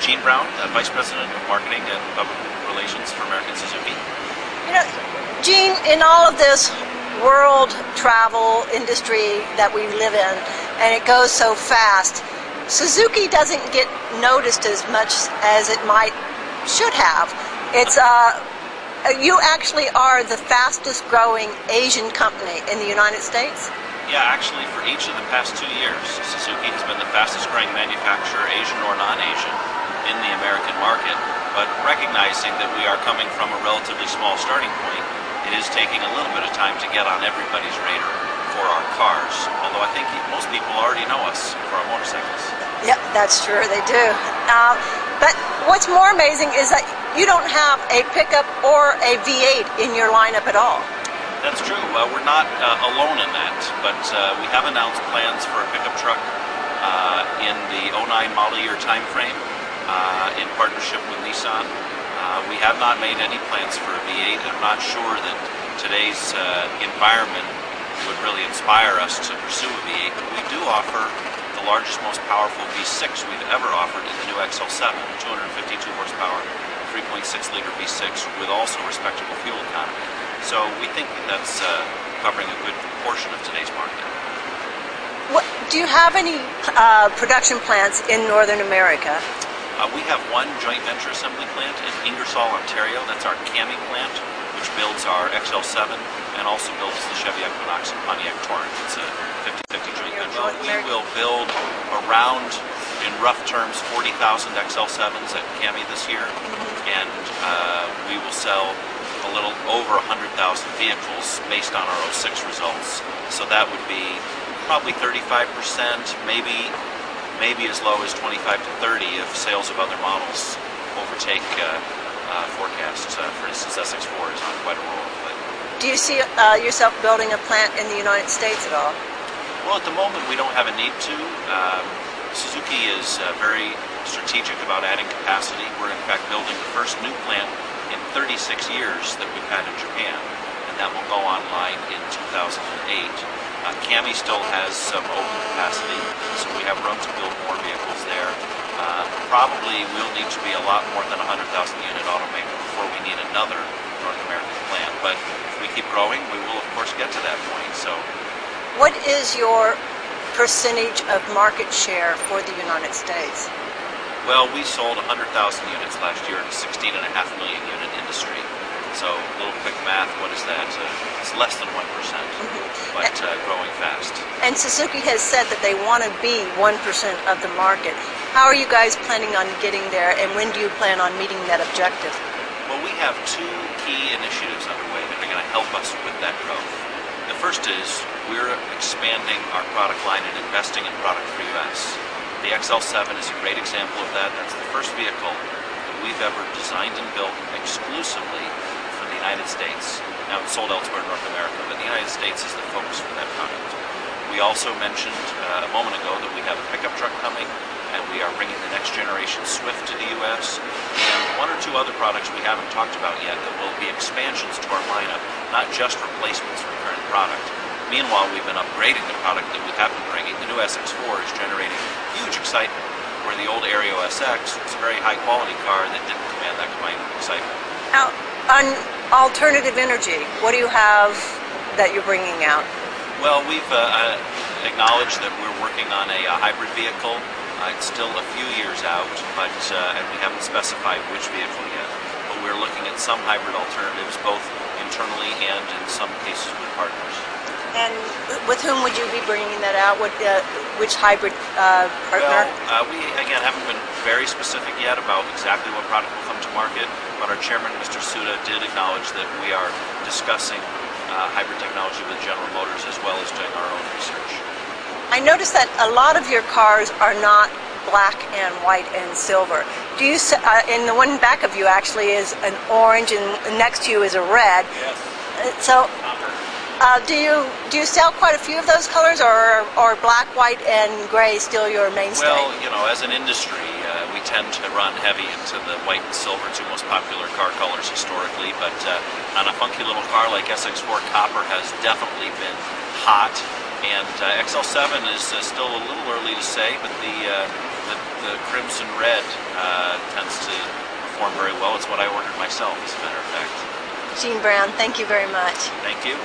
Gene Brown, Vice President of Marketing and Public Relations for American Suzuki. You know, Gene, in all of this world travel industry that we live in, and it goes so fast, Suzuki doesn't get noticed as much as it should have. It's you actually are the fastest growing Asian company in the United States. Yeah, actually, for each of the past 2 years, Suzuki has been the fastest growing manufacturer, Asian or non-Asian, in the American market. But recognizing that we are coming from a relatively small starting point, it is taking a little bit of time to get on everybody's radar for our cars. Although I think most people already know us for our motorcycles. Yeah, that's true, they do. But what's more amazing is that you don't have a pickup or a V8 in your lineup at all. That's true. We're not alone in that, but we have announced plans for a pickup truck in the 09 model year time frame in partnership with Nissan. We have not made any plans for a V8. I'm not sure that today's environment would really inspire us to pursue a V8, but we do offer the largest, most powerful V6 we've ever offered in the new XL7, 252 horsepower, 3.6 liter V6 with also respectable fuel economy. So we think that that's covering a good portion of today's market. Do you have any production plants in Northern America? We have one joint venture assembly plant in Ingersoll, Ontario. That's our CAMI plant, which builds our XL7 and also builds the Chevy Equinox and Pontiac Torrent. It's a 50-50 joint venture. We will build around, in rough terms, 40,000 XL7s at CAMI this year, and we will sell a little over 100,000 vehicles based on our 06 results. So that would be probably 35%, maybe as low as 25 to 30 if sales of other models overtake forecasts. For instance, SX4 is on quite a roll. But do you see yourself building a plant in the United States at all? Well, at the moment we don't have a need to. Suzuki is very strategic about adding capacity. We're in fact building the first new plant in 36 years that we've had in Japan, and that will go online in 2008. CAMI still has some open capacity, so we have room to build more vehicles there. Probably we'll need to be a lot more than 100,000 unit automaker before we need another North American plant, but if we keep growing, we will of course get to that point. So, what is your percentage of market share for the United States? Well, we sold 100,000 units last year in a 16.5 million unit industry. So, a little quick math, what is that? It's less than 1%, but growing fast. And Suzuki has said that they want to be 1% of the market. How are you guys planning on getting there, and when do you plan on meeting that objective? Well, we have two key initiatives underway that are going to help us with that growth. The first is we're expanding our product line and investing in product for US. The XL7 is a great example of that. That's the first vehicle that we've ever designed and built exclusively for the United States. Now it's sold elsewhere in North America, but the United States is the focus for that product. We also mentioned a moment ago that we have a pickup truck coming, and we are bringing the next generation Swift to the US, and one or two other products we haven't talked about yet that will be expansions to our lineup, not just replacements for current product. Meanwhile, we've been upgrading the product that we have been bringing. The new SX4 is generating huge excitement, where the old Aereo SX was a very high-quality car that didn't command that kind of excitement. Now, on alternative energy, what do you have that you're bringing out? Well, we've acknowledged that we're working on a hybrid vehicle. It's still a few years out, but and we haven't specified which vehicle yet. But we're looking at some hybrid alternatives, both internally and in some cases with partners. And with whom would you be bringing that out? Which hybrid partner? Well, we, again, haven't been very specific yet about exactly what product will come to market, but our chairman, Mr. Suda, did acknowledge that we are discussing hybrid technology with General Motors as well as doing our own research. I noticed that a lot of your cars are not black and white and silver. Do you, and the one back of you actually is an orange, and next to you is a red. Yes. So, do you sell quite a few of those colors, or black, white, and gray still your mainstay? Well, you know, as an industry, we tend to run heavy into the white and silver, two most popular car colors historically, but on a funky little car like SX4, copper has definitely been hot, and XL7 is still a little early to say, but the crimson red what I ordered myself, as a matter of fact. Gene Brown, thank you very much. Thank you.